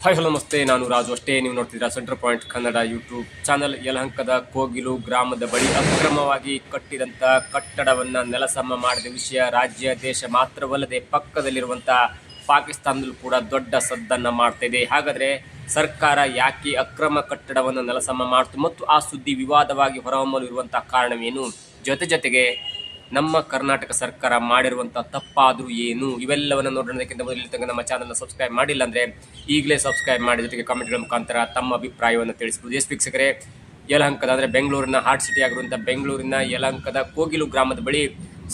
Hi hello ನಮಸ್ತೆ, ನಾನು ರಾಜು. ಅಷ್ಟೇ ನೀವು ನೋಡ್ತಿದ್ದೀರಾ centre point Kannada YouTube channel. ಯಲಹಂಕದ ಕೋಗಿಲು ಗ್ರಾಮದ ಬಳಿ ಅಕ್ರಮವಾಗಿ ಕಟ್ಟಿದಂಥ ಕಟ್ಟಡವನ್ನು ನೆಲಸಮ ಮಾಡಿದ ವಿಷಯ ರಾಜ್ಯ ದೇಶ ಮಾತ್ರವಲ್ಲದೆ ಪಕ್ಕದಲ್ಲಿರುವಂಥ ಪಾಕಿಸ್ತಾನದಲ್ಲೂ ಕೂಡ ದೊಡ್ಡ ಸದ್ದನ್ನು ಮಾಡ್ತಾ ಇದೆ. ಹಾಗಾದರೆ ಸರ್ಕಾರ ಯಾಕೆ ಅಕ್ರಮ ಕಟ್ಟಡವನ್ನು ನೆಲಸಮ ಮಾಡ್ತು ಮತ್ತು ಆ ಸುದ್ದಿ ವಿವಾದವಾಗಿ ಹೊರಹೊಮ್ಮಲು ಇರುವಂಥ ಕಾರಣವೇನು, ಜೊತೆಗೆ ನಮ್ಮ ಕರ್ನಾಟಕ ಸರ್ಕಾರ ಮಾಡಿರುವಂಥ ತಪ್ಪಾದರೂ ಏನು, ಇವೆಲ್ಲವನ್ನು ನೋಡೋದಕ್ಕಿಂತ ಮೊದಲು ತನಕ ನಮ್ಮ ಚಾನಲ್ನ ಸಬ್ಸ್ಕ್ರೈಬ್ ಮಾಡಿಲ್ಲ ಅಂದರೆ ಈಗಲೇ ಸಬ್ಸ್ಕ್ರೈಬ್ ಮಾಡಿ, ಜೊತೆಗೆ ಕಾಮೆಂಟ್ಗಳ ಮುಖಾಂತರ ತಮ್ಮ ಅಭಿಪ್ರಾಯವನ್ನು ತಿಳಿಸಬಹುದು. ಎಸ್ ವೀಕ್ಷಕರೇ, ಯಲಹಂಕದ ಅಂದರೆ ಬೆಂಗಳೂರಿನ ಹಾರ್ಟ್ ಸಿಟಿ ಆಗಿರುವಂಥ ಬೆಂಗಳೂರಿನ ಯಲಹಂಕದ ಕೋಗಿಲು ಗ್ರಾಮದ ಬಳಿ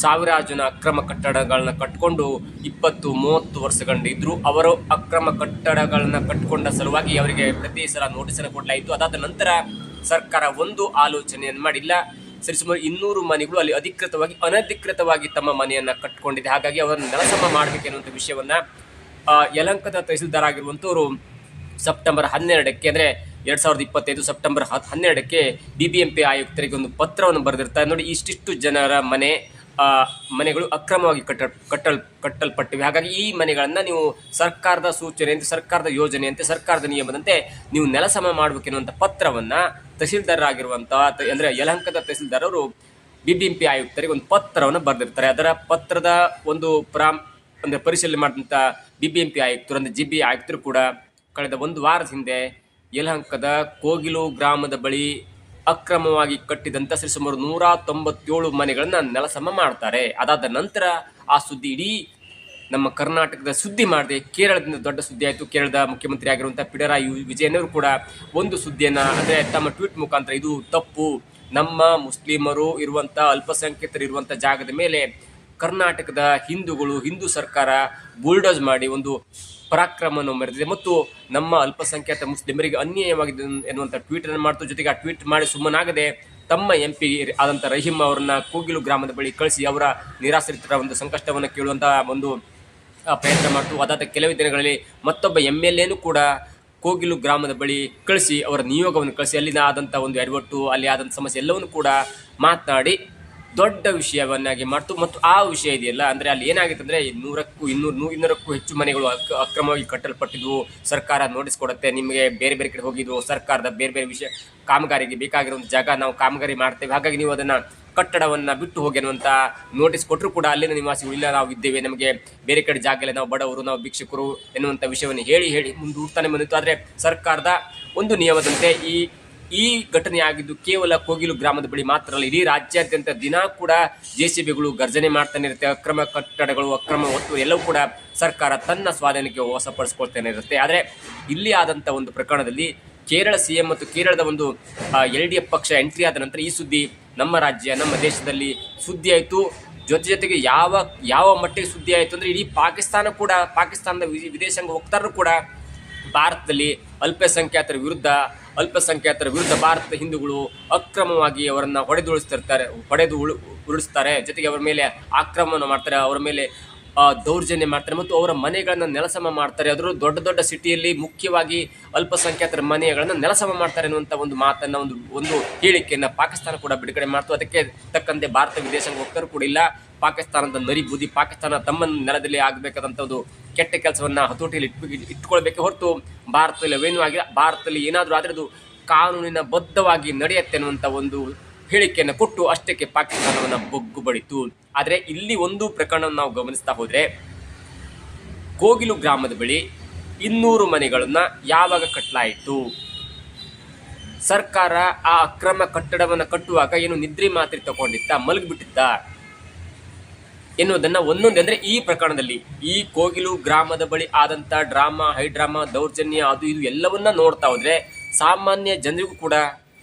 ಸಾವಿರಾರು ಜನ ಅಕ್ರಮ ಕಟ್ಟಡಗಳನ್ನ ಕಟ್ಟಿಕೊಂಡು 20-30 ವರ್ಷಗಳಿಂದ ಇದ್ದರು. ಅವರು ಅಕ್ರಮ ಕಟ್ಟಡಗಳನ್ನ ಕಟ್ಟಿಕೊಂಡ ಸಲುವಾಗಿ ಅವರಿಗೆ ಪ್ರತಿ ಸಲ ನೋಟಿಸನ್ನು ಕೊಡಲಾಯಿತು. ಅದಾದ ನಂತರ ಸರ್ಕಾರ ಒಂದು ಆಲೋಚನೆಯನ್ನು ಮಾಡಿಲ್ಲ. ಸರಿಸುಮಾರು 200 ಮನೆಗಳು ಅಲ್ಲಿ ಅಧಿಕೃತವಾಗಿ ಅನಧಿಕೃತವಾಗಿ ತಮ್ಮ ಮನೆಯನ್ನ ಕಟ್ಟಿಕೊಂಡಿದೆ. ಹಾಗಾಗಿ ಅವರನ್ನು ನೆಲಸಮ ಮಾಡಬೇಕೆನ್ನುವಂಥ ವಿಷಯವನ್ನ ಯಲಹಂಕದ ತಹಸೀಲ್ದಾರ್ ಆಗಿರುವಂಥವರು ಸೆಪ್ಟೆಂಬರ್ 12ಕ್ಕೆ ಅಂದರೆ 2025 ಸೆಪ್ಟೆಂಬರ್ 12ಕ್ಕೆ BBMP ಆಯುಕ್ತರಿಗೆ ಒಂದು ಪತ್ರವನ್ನು ಬರೆದಿರ್ತಾರೆ. ನೋಡಿ, ಇಷ್ಟಿಷ್ಟು ಜನರ ಮನೆಗಳು ಅಕ್ರಮವಾಗಿ ಕಟ್ಟಲ್ಪಟ್ಟಿವೆ. ಹಾಗಾಗಿ ಈ ಮನೆಗಳನ್ನು ನೀವು ಸರ್ಕಾರದ ಸೂಚನೆಯಂತೆ, ಸರ್ಕಾರದ ಯೋಜನೆಯಂತೆ, ಸರ್ಕಾರದ ನಿಯಮದಂತೆ ನೀವು ನೆಲಸಮ ಮಾಡಬೇಕೆನ್ನುವಂಥ ಪತ್ರವನ್ನು ತಹಸೀಲ್ದಾರ್ ಆಗಿರುವಂಥ ಅಂದರೆ ಯಲಹಂಕದ ತಹಸೀಲ್ದಾರ್ ಅವರು BBMP ಆಯುಕ್ತರಿಗೆ ಒಂದು ಪತ್ರವನ್ನು ಬರೆದಿರ್ತಾರೆ. ಅದರ ಪತ್ರದ ಒಂದು ಅಂದರೆ ಪರಿಶೀಲನೆ ಮಾಡಿದಂಥ BBMP ಆಯುಕ್ತರು ಅಂದರೆ GB ಆಯುಕ್ತರು ಕೂಡ ಕಳೆದ ಒಂದು ವಾರದ ಹಿಂದೆ ಯಲಹಂಕದ ಕೋಗಿಲು ಗ್ರಾಮದ ಬಳಿ ಅಕ್ರಮವಾಗಿ ಕಟ್ಟಿದಂಥ ಸರಿಸುಮಾರು 197 ಮನೆಗಳನ್ನು ನೆಲಸಮ ಮಾಡ್ತಾರೆ. ಅದಾದ ನಂತರ ಆ ಸುದ್ದಿ ಇಡೀ ನಮ್ಮ ಕರ್ನಾಟಕದ ಸುದ್ದಿ ಮಾಡದೆ ಕೇರಳದಿಂದ ದೊಡ್ಡ ಸುದ್ದಿ ಆಯಿತು. ಕೇರಳದ ಮುಖ್ಯಮಂತ್ರಿ ಆಗಿರುವಂಥ ಪಿಣರಾಯಿ ವಿಜಯನ್ ಅವರು ಕೂಡ ಒಂದು ಸುದ್ದಿಯನ್ನು ಅಂದರೆ ತಮ್ಮ ಟ್ವೀಟ್ ಮುಖಾಂತರ ಇದು ತಪ್ಪು, ನಮ್ಮ ಮುಸ್ಲಿಮರು ಇರುವಂಥ ಅಲ್ಪಸಂಖ್ಯಾತರು ಇರುವಂಥ ಜಾಗದ ಮೇಲೆ ಕರ್ನಾಟಕದ ಹಿಂದೂ ಸರ್ಕಾರ ಬುಲ್ಡೋಸ್ ಮಾಡಿ ಒಂದು ಪರಾಕ್ರಮವನ್ನು ಮೆರೆದಿದೆ ಮತ್ತು ನಮ್ಮ ಅಲ್ಪಸಂಖ್ಯಾತ ಮುಸ್ಲಿಮರಿಗೆ ಅನ್ಯಾಯವಾಗಿದೆ ಎನ್ನುವಂಥ ಟ್ವೀಟನ್ನು ಮಾಡ್ತು. ಜೊತೆಗೆ ಆ ಟ್ವೀಟ್ ಮಾಡಿ ಸುಮ್ಮನಾಗದೆ ತಮ್ಮ MP ಆದಂಥ ರಹೀಂ ಅವರನ್ನ ಕೋಗಿಲು ಗ್ರಾಮದ ಬಳಿ ಕಳಿಸಿ ಅವರ ನಿರಾಶ್ರಿತರ ಒಂದು ಸಂಕಷ್ಟವನ್ನು ಕೇಳುವಂಥ ಒಂದು ಪ್ರಯತ್ನ ಮಾಡ್ತು. ಅದಾದ ಕೆಲವೇ ದಿನಗಳಲ್ಲಿ ಮತ್ತೊಬ್ಬ MLAನೂ ಕೂಡ ಕೋಗಿಲು ಗ್ರಾಮದ ಬಳಿ ಕಳಿಸಿ ಅವರ ನಿಯೋಗವನ್ನು ಕಳಿಸಿ ಅಲ್ಲಿನ ಆದಂಥ ಒಂದು ಎಡವಟ್ಟು, ಅಲ್ಲಿ ಆದಂಥ ಸಮಸ್ಯೆ ಎಲ್ಲವನ್ನು ಕೂಡ ಮಾತನಾಡಿ ದೊಡ್ಡ ವಿಷಯವನ್ನಾಗಿ ಮಾಡ್ತು. ಮತ್ತು ಆ ವಿಷಯ ಇದೆಯಲ್ಲ ಅಂದರೆ ಅಲ್ಲಿ ಏನಾಗಿತ್ತು ಅಂದರೆ 200ಕ್ಕೂ ಹೆಚ್ಚು ಮನೆಗಳು ಅಕ್ರಮವಾಗಿ ಕಟ್ಟಲ್ಪಟ್ಟಿದ್ವು. ಸರ್ಕಾರ ನೋಟಿಸ್ ಕೊಡುತ್ತೆ, ನಿಮಗೆ ಬೇರೆ ಬೇರೆ ಕಡೆ ಹೋಗಿದ್ವು, ಸರ್ಕಾರದ ಬೇರೆ ಬೇರೆ ವಿಷಯ ಕಾಮಗಾರಿಗೆ ಬೇಕಾಗಿರುವಂಥ ಜಾಗ ನಾವು ಕಾಮಗಾರಿ ಮಾಡ್ತೇವೆ, ಹಾಗಾಗಿ ನೀವು ಅದನ್ನು ಕಟ್ಟಡವನ್ನು ಬಿಟ್ಟು ಹೋಗಿ ಅನ್ನುವಂಥ ನೋಟಿಸ್ ಕೊಟ್ಟರು ಕೂಡ ಅಲ್ಲಿನ ನಿವಾಸಿಗಳು ಇಲ್ಲ, ನಾವು ಇದ್ದೇವೆ, ನಮಗೆ ಬೇರೆ ಕಡೆ ಜಾಗ ಇಲ್ಲ, ನಾವು ಬಡವರು, ನಾವು ಭಿಕ್ಷುಕರು ಎನ್ನುವಂಥ ವಿಷಯವನ್ನು ಹೇಳಿ ಮುಂದೂಡ್ತಾನೆ ಬಂದಿತ್ತು. ಆದರೆ ಸರ್ಕಾರದ ಒಂದು ನಿಯಮದಂತೆ ಈ ಘಟನೆ ಆಗಿದ್ದು ಕೇವಲ ಕೋಗಿಲು ಗ್ರಾಮದ ಬಳಿ ಮಾತ್ರ ಅಲ್ಲ, ಇಡೀ ರಾಜ್ಯಾದ್ಯಂತ ದಿನ ಕೂಡ JCBಗಳು ಗರ್ಜನೆ ಮಾಡ್ತಾನೆ ಇರುತ್ತೆ. ಅಕ್ರಮ ಕಟ್ಟಡಗಳು, ಅಕ್ರಮ ಒತ್ತು ಎಲ್ಲವೂ ಕೂಡ ಸರ್ಕಾರ ತನ್ನ ಸ್ವಾಧೀನಕ್ಕೆ ವಶಪಡಿಸ್ಕೊಳ್ತಾನೆ ಇರುತ್ತೆ. ಆದರೆ ಇಲ್ಲಿ ಆದಂಥ ಒಂದು ಪ್ರಕರಣದಲ್ಲಿ ಕೇರಳ CM ಮತ್ತು ಕೇರಳದ ಒಂದು LDF ಪಕ್ಷ ಎಂಟ್ರಿ ಆದ ನಂತರ ಈ ಸುದ್ದಿ ನಮ್ಮ ರಾಜ್ಯ, ನಮ್ಮ ದೇಶದಲ್ಲಿ ಸುದ್ದಿ ಆಯಿತು. ಜೊತೆಗೆ ಯಾವ ಮಟ್ಟಿಗೆ ಸುದ್ದಿ ಆಯಿತು ಅಂದರೆ ಇಡೀ ಪಾಕಿಸ್ತಾನದ ವಿದೇಶಾಂಗ ವಕ್ತಾರರು ಕೂಡ ಭಾರತದಲ್ಲಿ ಅಲ್ಪಸಂಖ್ಯಾತರ ವಿರುದ್ಧ ಭಾರತದ ಹಿಂದೂಗಳು ಅಕ್ರಮವಾಗಿ ಅವರನ್ನು ಉರುಳಿಸ್ತಾರೆ, ಜೊತೆಗೆ ಅವರ ಮೇಲೆ ಆಕ್ರಮಣ ಮಾಡ್ತಾರೆ, ಅವರ ಮೇಲೆ ದೌರ್ಜನ್ಯ ಮಾಡ್ತಾರೆ ಮತ್ತು ಅವರ ಮನೆಗಳನ್ನು ನೆಲಸಮ ಮಾಡ್ತಾರೆ. ಅದರ ದೊಡ್ಡ ಸಿಟಿಯಲ್ಲಿ ಮುಖ್ಯವಾಗಿ ಅಲ್ಪಸಂಖ್ಯಾತರ ಮನೆಗಳನ್ನು ನೆಲಸಮ ಮಾಡ್ತಾರೆ ಅನ್ನುವಂಥ ಒಂದು ಮಾತನ್ನು ಒಂದು ಹೇಳಿಕೆಯನ್ನು ಪಾಕಿಸ್ತಾನ ಕೂಡ ಬಿಡುಗಡೆ ಮಾಡ್ತು. ಅದಕ್ಕೆ ತಕ್ಕಂತೆ ಭಾರತ ವಿದೇಶಾಂಗ ವಕ್ತಾರರು ಕೂಡ ಇಲ್ಲ, ಪಾಕಿಸ್ತಾನದ ನರಿಬುದ್ಧಿ, ಪಾಕಿಸ್ತಾನ ತಮ್ಮ ನೆಲದಲ್ಲಿ ಆಗಬೇಕಾದಂಥ ಒಂದು ಕೆಟ್ಟ ಕೆಲಸವನ್ನು ಹತೋಟಿಯಲ್ಲಿ ಇಟ್ಕೊಳ್ಬೇಕೆ ಹೊರತು ಭಾರತದಲ್ಲಿ ಅವೇನೂ ಆಗಿಲ್ಲ, ಭಾರತದಲ್ಲಿ ಏನಾದರೂ ಆದರೆ ಅದು ಕಾನೂನಿನ ಬದ್ಧವಾಗಿ ನಡೆಯುತ್ತೆ ಅನ್ನುವಂಥ ಒಂದು ಹೇಳಿಕೆಯನ್ನು ಕೊಟ್ಟು ಅಷ್ಟಕ್ಕೆ ಪಾಕಿಸ್ತಾನವನ್ನು ಬೊಗ್ಗು ಬಡಿತು. ಆದರೆ ಇಲ್ಲಿ ಒಂದು ಪ್ರಕರಣವನ್ನು ನಾವು ಗಮನಿಸ್ತಾ ಹೋದರೆ, ಕೋಗಿಲು ಗ್ರಾಮದ ಬಳಿ 200 ಮನೆಗಳನ್ನು ಯಾವಾಗ ಕಟ್ಟಲಾಯಿತು? ಸರ್ಕಾರ ಆ ಅಕ್ರಮ ಕಟ್ಟಡವನ್ನು ಕಟ್ಟುವಾಗ ಏನು ನಿದ್ರೆ ಮಾತ್ರೆ ತಗೊಂಡಿತ್ತ, ಮಲಗಿಬಿಟ್ಟಿದ್ದ ಎನ್ನುವುದನ್ನು ಒಂದೊಂದು ಈ ಪ್ರಕರಣದಲ್ಲಿ ಈ ಕೋಗಿಲು ಗ್ರಾಮದ ಬಳಿ ಆದಂಥ ಹೈಡ್ರಾಮಾ, ದೌರ್ಜನ್ಯ ಅದು ಇದು ಎಲ್ಲವನ್ನ ನೋಡ್ತಾ ಹೋದರೆ ಸಾಮಾನ್ಯ ಜನರಿಗೂ ಕೂಡ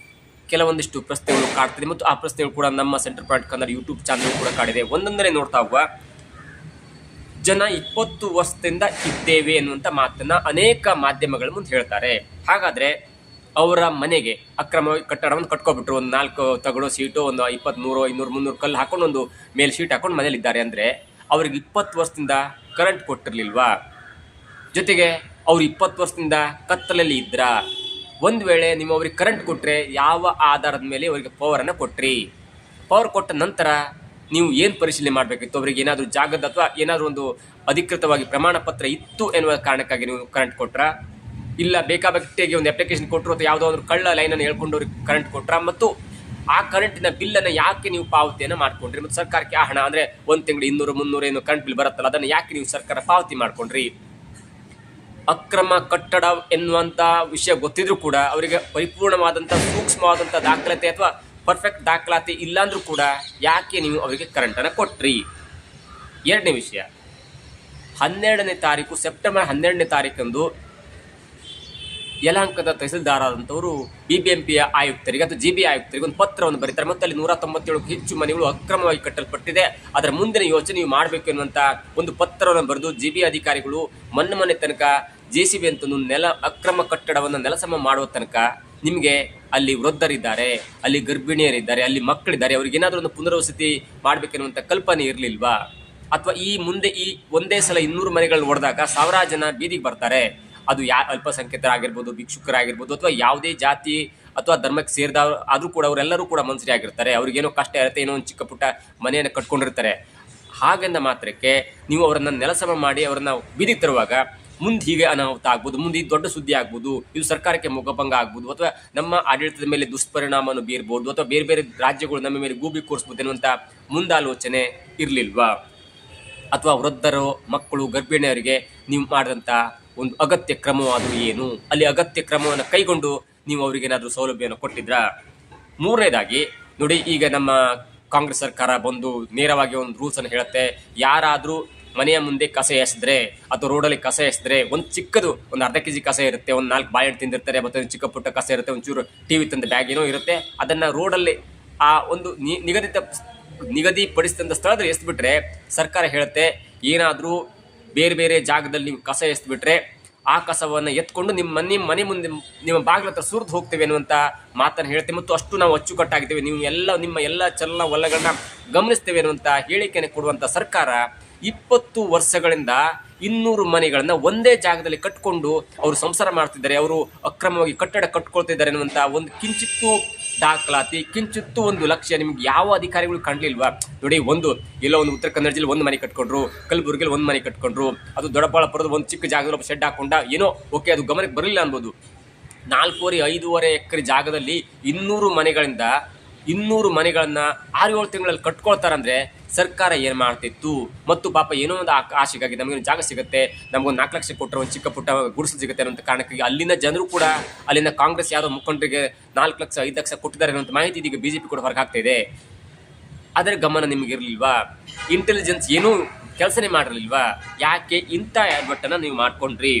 ಕೆಲವೊಂದಿಷ್ಟು ಪ್ರಶ್ನೆಗಳು ಕಾಡ್ತದೆ ಮತ್ತು ಆ ಪ್ರಶ್ನೆಗಳು ಕೂಡ ನಮ್ಮ centre point Kannada YouTube channel ಕೂಡ ಕಾಡಿದೆ. ಒಂದೊಂದನೇ ನೋಡ್ತಾ ಹೋಗುವ ಜನ 20 ವರ್ಷದಿಂದ ಇದ್ದೇವೆ ಎನ್ನುವಂಥ ಮಾತನ್ನು ಅನೇಕ ಮಾಧ್ಯಮಗಳ ಮುಂದೆ ಹೇಳ್ತಾರೆ. ಹಾಗಾದರೆ ಅವರ ಮನೆಗೆ ಅಕ್ರಮವಾಗಿ ಕಟ್ಟಡವನ್ನು ಕಟ್ಕೊಬಿಟ್ರು, ಒಂದು 4 ತಗಡು ಸೀಟು, ಒಂದು 20, 100, 200, 300 ಕಲ್ಲು ಹಾಕೊಂಡು ಒಂದು ಮೇಲೆ ಶೀಟ್ ಹಾಕೊಂಡು ಮನೇಲಿದ್ದಾರೆ ಅಂದರೆ ಅವ್ರಿಗೆ 20 ವರ್ಷದಿಂದ ಕರೆಂಟ್ ಕೊಟ್ಟಿರಲಿಲ್ವಾ? ಜೊತೆಗೆ ಅವ್ರು 20 ವರ್ಷದಿಂದ ಕತ್ತಲಲ್ಲಿ ಇದ್ರಾ? ಒಂದು ವೇಳೆ ನೀವು ಅವ್ರಿಗೆ ಕರೆಂಟ್ ಕೊಟ್ಟರೆ ಯಾವ ಆಧಾರದ ಮೇಲೆ ಅವರಿಗೆ ಪವರನ್ನು ಕೊಟ್ರಿ? ಪವರ್ ಕೊಟ್ಟ ನಂತರ ನೀವು ಏನು ಪರಿಶೀಲನೆ ಮಾಡಬೇಕಿತ್ತು? ಅವರಿಗೆ ಏನಾದರೂ ಜಾಗದ ಅಥವಾ ಏನಾದರೂ ಒಂದು ಅಧಿಕೃತವಾಗಿ ಪ್ರಮಾಣ ಪತ್ರ ಇತ್ತು ಎನ್ನುವ ಕಾರಣಕ್ಕಾಗಿ ನೀವು ಕರೆಂಟ್ ಕೊಟ್ರಾ? ಇಲ್ಲ ಬೇಕಾಬಿಟ್ಟಿಗೆ ಒಂದು ಅಪ್ಲಿಕೇಶನ್ ಕೊಟ್ಟರು ಅಥವಾ ಯಾವುದೋ ಒಂದು ಕಳ್ಳ ಲೈನನ್ನು ಹೇಳ್ಕೊಂಡು ಅವ್ರಿಗೆ ಕರೆಂಟ್ ಕೊಟ್ರ ಮತ್ತು ಆ ಕರೆಂಟಿನ ಬಿಲ್ಲನ್ನು ಯಾಕೆ ನೀವು ಪಾವತಿಯನ್ನು ಮಾಡ್ಕೊಂಡ್ರಿ ಮತ್ತು ಸರ್ಕಾರಕ್ಕೆ ಆ ಹಣ ಅಂದರೆ ಒಂದು ತಿಂಗಳು 200-300 ಏನು ಕರೆಂಟ್ ಬಿಲ್ ಬರುತ್ತಲ್ಲ ಅದನ್ನು ಯಾಕೆ ನೀವು ಸರ್ಕಾರ ಪಾವತಿ ಮಾಡ್ಕೊಂಡ್ರಿ? ಅಕ್ರಮ ಕಟ್ಟಡ ಎನ್ನುವಂಥ ವಿಷಯ ಗೊತ್ತಿದ್ರೂ ಕೂಡ ಅವರಿಗೆ ಪರಿಪೂರ್ಣವಾದಂಥ ಸೂಕ್ಷ್ಮವಾದಂಥ ದಾಖಲಾತಿ ಅಥವಾ ಪರ್ಫೆಕ್ಟ್ ದಾಖಲಾತಿ ಇಲ್ಲಾಂದ್ರೂ ಕೂಡ ಯಾಕೆ ನೀವು ಅವರಿಗೆ ಕರೆಂಟನ್ನು ಕೊಟ್ರಿ? ಎರಡನೇ ವಿಷಯ, 12ನೇ ತಾರೀಕು ಸೆಪ್ಟೆಂಬರ್ 12ನೇ ತಾರೀಕಂದು ಯಲಹಂಕದ ತಹಸೀಲ್ದಾರ್ ಆದಂಥವರು BBMPಯ ಆಯುಕ್ತರಿಗೆ ಅಥವಾ GB ಆಯುಕ್ತರಿಗೆ ಒಂದು ಪತ್ರವನ್ನು ಬರೀತಾರೆ ಮತ್ತು ಅಲ್ಲಿ 197ಕ್ಕೂ ಹೆಚ್ಚು ಮನೆಗಳು ಅಕ್ರಮವಾಗಿ ಕಟ್ಟಲ್ಪಟ್ಟಿದೆ, ಅದರ ಮುಂದಿನ ಯೋಚನೆ ನೀವು ಮಾಡಬೇಕು ಎನ್ನುವಂಥ ಒಂದು ಪತ್ರವನ್ನು ಬರೆದು GB ಅಧಿಕಾರಿಗಳು ಮೊನ್ನೆ ತನಕ JCB ಅಂತ ಅಕ್ರಮ ಕಟ್ಟಡವನ್ನು ನೆಲಸಮ ಮಾಡುವ ತನಕ ನಿಮಗೆ ಅಲ್ಲಿ ವೃದ್ಧರಿದ್ದಾರೆ, ಅಲ್ಲಿ ಗರ್ಭಿಣಿಯರಿದ್ದಾರೆ, ಅಲ್ಲಿ ಮಕ್ಕಳಿದ್ದಾರೆ, ಅವ್ರಿಗೆ ಏನಾದರೂ ಒಂದು ಪುನರ್ವಸತಿ ಮಾಡಬೇಕೆನ್ನುವಂಥ ಕಲ್ಪನೆ ಇರಲಿಲ್ವಾ? ಅಥವಾ ಈ ಮುಂದೆ ಈ ಒಂದೇ ಸಲ 200 ಮನೆಗಳನ್ನು ಹೊಡೆದಾಗ ಸಾವಿರಾರು ಜನ ಬೀದಿಗೆ ಬರ್ತಾರೆ, ಅದು ಅಲ್ಪಸಂಖ್ಯಾತರಾಗಿರ್ಬೋದು, ಭಿಕ್ಷುಕರಾಗಿರ್ಬೋದು, ಅಥವಾ ಯಾವುದೇ ಜಾತಿ ಅಥವಾ ಧರ್ಮಕ್ಕೆ ಸೇರಿದವರು ಆದರೂ ಕೂಡ ಅವರೆಲ್ಲರೂ ಕೂಡ ಮನುಷ್ಯರೇ ಆಗಿರ್ತಾರೆ. ಅವ್ರಿಗೇನೋ ಕಷ್ಟ ಇರುತ್ತೆ, ಏನೋ ಒಂದು ಚಿಕ್ಕ ಪುಟ್ಟ ಮನೆಯನ್ನು ಕಟ್ಕೊಂಡಿರ್ತಾರೆ. ಹಾಗೆಂದ ಮಾತ್ರಕ್ಕೆ ನೀವು ಅವರನ್ನು ನೆಲಸಮ ಮಾಡಿ ಅವರನ್ನು ಬೀದಿಗೆ ತರುವಾಗ ಮುಂದೆ ಹೀಗೆ ಅನಾಹುತ ಆಗ್ಬೋದು, ಮುಂದೆ ಇದು ದೊಡ್ಡ ಸುದ್ದಿ ಆಗ್ಬೋದು, ಇದು ಸರ್ಕಾರಕ್ಕೆ ಮುಖಭಂಗ ಆಗ್ಬೋದು, ಅಥವಾ ನಮ್ಮ ಆಡಳಿತದ ಮೇಲೆ ದುಷ್ಪರಿಣಾಮವನ್ನು ಬೀರ್ಬೋದು, ಅಥವಾ ಬೇರೆ ಬೇರೆ ರಾಜ್ಯಗಳು ನಮ್ಮ ಮೇಲೆ ಗೂಬಿ ಕೂರಿಸ್ಬೋದು ಎನ್ನುವಂಥ ಮುಂದಾಲೋಚನೆ ಇರಲಿಲ್ವಾ? ಅಥವಾ ವೃದ್ಧರು, ಮಕ್ಕಳು, ಗರ್ಭಿಣಿಯರಿಗೆ ನೀವು ಮಾಡಿದಂಥ ಒಂದು ಅಗತ್ಯ ಕ್ರಮವಾದರೂ ಏನು? ಅಲ್ಲಿ ಅಗತ್ಯ ಕ್ರಮವನ್ನು ಕೈಗೊಂಡು ನೀವು ಅವರಿಗೇನಾದರೂ ಸೌಲಭ್ಯವನ್ನು ಕೊಟ್ಟಿದ್ರಾ? ಮೂರನೇದಾಗಿ ನೋಡಿ, ಈಗ ನಮ್ಮ ಕಾಂಗ್ರೆಸ್ ಸರ್ಕಾರ ಬಂದು ನೇರವಾಗಿ ಒಂದು ರೂಲ್ಸನ್ನು ಹೇಳುತ್ತೆ, ಯಾರಾದರೂ ಮನೆಯ ಮುಂದೆ ಕಸ ಎಸೆದ್ರೆ ಅಥವಾ ರೋಡಲ್ಲಿ ಕಸ ಎಸೆದ್ರೆ ಒಂದು ಚಿಕ್ಕದು ಒಂದು ಅರ್ಧ kg ಕಸ ಇರುತ್ತೆ, ಒಂದು 4 ಬಾಳೆಹಣ್ಣು ತಿಂದಿರ್ತಾರೆ, ಮತ್ತು ಚಿಕ್ಕ ಪುಟ್ಟ ಕಸ ಇರುತ್ತೆ, ಒಂಚೂರು TV ತಂದ ಬ್ಯಾಗ್ ಏನೋ ಇರುತ್ತೆ, ಅದನ್ನು ರೋಡಲ್ಲಿ ಆ ಒಂದು ನಿಗದಿಪಡಿಸಿದಂಥ ಸ್ಥಳದಲ್ಲಿ ಎಸ್ಬಿಟ್ರೆ ಸರ್ಕಾರ ಹೇಳುತ್ತೆ, ಏನಾದರೂ ಬೇರೆ ಬೇರೆ ಜಾಗದಲ್ಲಿ ನೀವು ಕಸ ಎಸ್ಬಿಟ್ರೆ ಆ ಕಸವನ್ನು ಎತ್ಕೊಂಡು ನಿಮ್ಮ ಮನೆ ಮುಂದೆ ನಿಮ್ಮ ಬಾಗಿಲ ಹತ್ರ ಸುರಿದು ಹೋಗ್ತೇವೆ ಅನ್ನುವಂಥ ಮಾತನ್ನು ಹೇಳ್ತೇವೆ, ಮತ್ತು ಅಷ್ಟು ನಾವು ಅಚ್ಚುಕಟ್ಟಾಗಿದ್ದೇವೆ, ನೀವು ನಿಮ್ಮ ಎಲ್ಲ ಚಲನ ವಲಗಳನ್ನ ಗಮನಿಸ್ತೇವೆ ಅನ್ನುವಂಥ ಹೇಳಿಕೆಯನ್ನು ಕೊಡುವಂಥ ಸರ್ಕಾರ 20 ವರ್ಷಗಳಿಂದ 200 ಮನೆಗಳನ್ನು ಒಂದೇ ಜಾಗದಲ್ಲಿ ಕಟ್ಕೊಂಡು ಅವರು ಸಂಸಾರ ಮಾಡ್ತಿದ್ದಾರೆ, ಅವರು ಅಕ್ರಮವಾಗಿ ಕಟ್ಟಡ ಕಟ್ಕೊಳ್ತಿದ್ದಾರೆ ಅನ್ನುವಂಥ ಒಂದು ಕಿಂಚಿತ್ತು ದಾಖಲಾತಿ, ಕಿಂಚಿತ್ತು ಒಂದು ಲಕ್ಷ್ಯ ನಿಮ್ಗೆ ಯಾವ ಅಧಿಕಾರಿಗಳು ಕಾಣಲಿಲ್ವಾ? ನೋಡಿ, ಎಲ್ಲೋ ಒಂದು ಉತ್ತರ ಕನ್ನಡ ಜಿಲ್ಲೆ ಒಂದು ಮನೆ ಕಟ್ಕೊಂಡ್ರು, ಕಲಬುರಗಿಯಲ್ಲಿ ಒಂದು ಮನೆ ಕಟ್ಕೊಂಡ್ರು, ಅದು ದೊಡ್ಡಬಳ್ಳಾಪುರದ ಒಂದು ಚಿಕ್ಕ ಜಾಗದಲ್ಲಿ ಒಬ್ಬ ಶೆಡ್ ಹಾಕೊಂಡ, ಏನೋ ಓಕೆ, ಅದು ಗಮನಕ್ಕೆ ಬರಲಿಲ್ಲ ಅನ್ಬೋದು. 4.5 ಎಕರೆ ಜಾಗದಲ್ಲಿ 200 ಮನೆಗಳನ್ನು 6-7 ತಿಂಗಳಲ್ಲಿ ಕಟ್ಕೊಳ್ತಾರಂದ್ರೆ ಸರ್ಕಾರ ಏನು ಮಾಡ್ತಿತ್ತು? ಮತ್ತು ಪಾಪ ಏನೋ ಒಂದು ಆಶೆಗಾಗಿ ನಮಗೇನು ಜಾಗ ಸಿಗುತ್ತೆ, ನಮಗೊಂದು 4 ಲಕ್ಷ ಕೊಟ್ಟರೆ ಒಂದು ಚಿಕ್ಕ ಪುಟ್ಟ ಗುಡಿಸಲು ಸಿಗುತ್ತೆ ಅನ್ನೋಂಥ ಕಾರಣಕ್ಕಾಗಿ ಅಲ್ಲಿನ ಜನರು ಕೂಡ ಅಲ್ಲಿನ ಕಾಂಗ್ರೆಸ್ ಯಾವುದೋ ಮುಖಂಡರಿಗೆ 4 ಲಕ್ಷ 5 ಲಕ್ಷ ಕೊಟ್ಟಿದ್ದಾರೆ ಅನ್ನೋಂಥ ಮಾಹಿತಿ ಇದೀಗ BJP ಕೂಡ ಹೊರಗೆ ಹಾಕ್ತಾ ಇದೆ. ಅದರ ಗಮನ ನಿಮಗಿರಲಿಲ್ವಾ? ಇಂಟೆಲಿಜೆನ್ಸ್ ಏನೂ ಕೆಲಸನೇ ಮಾಡಿರಲಿಲ್ವಾ? ಯಾಕೆ ಇಂಥ ಅಡ್ವರ್ಟನ್ನು ನೀವು ಮಾಡ್ಕೊಂಡ್ರಿ?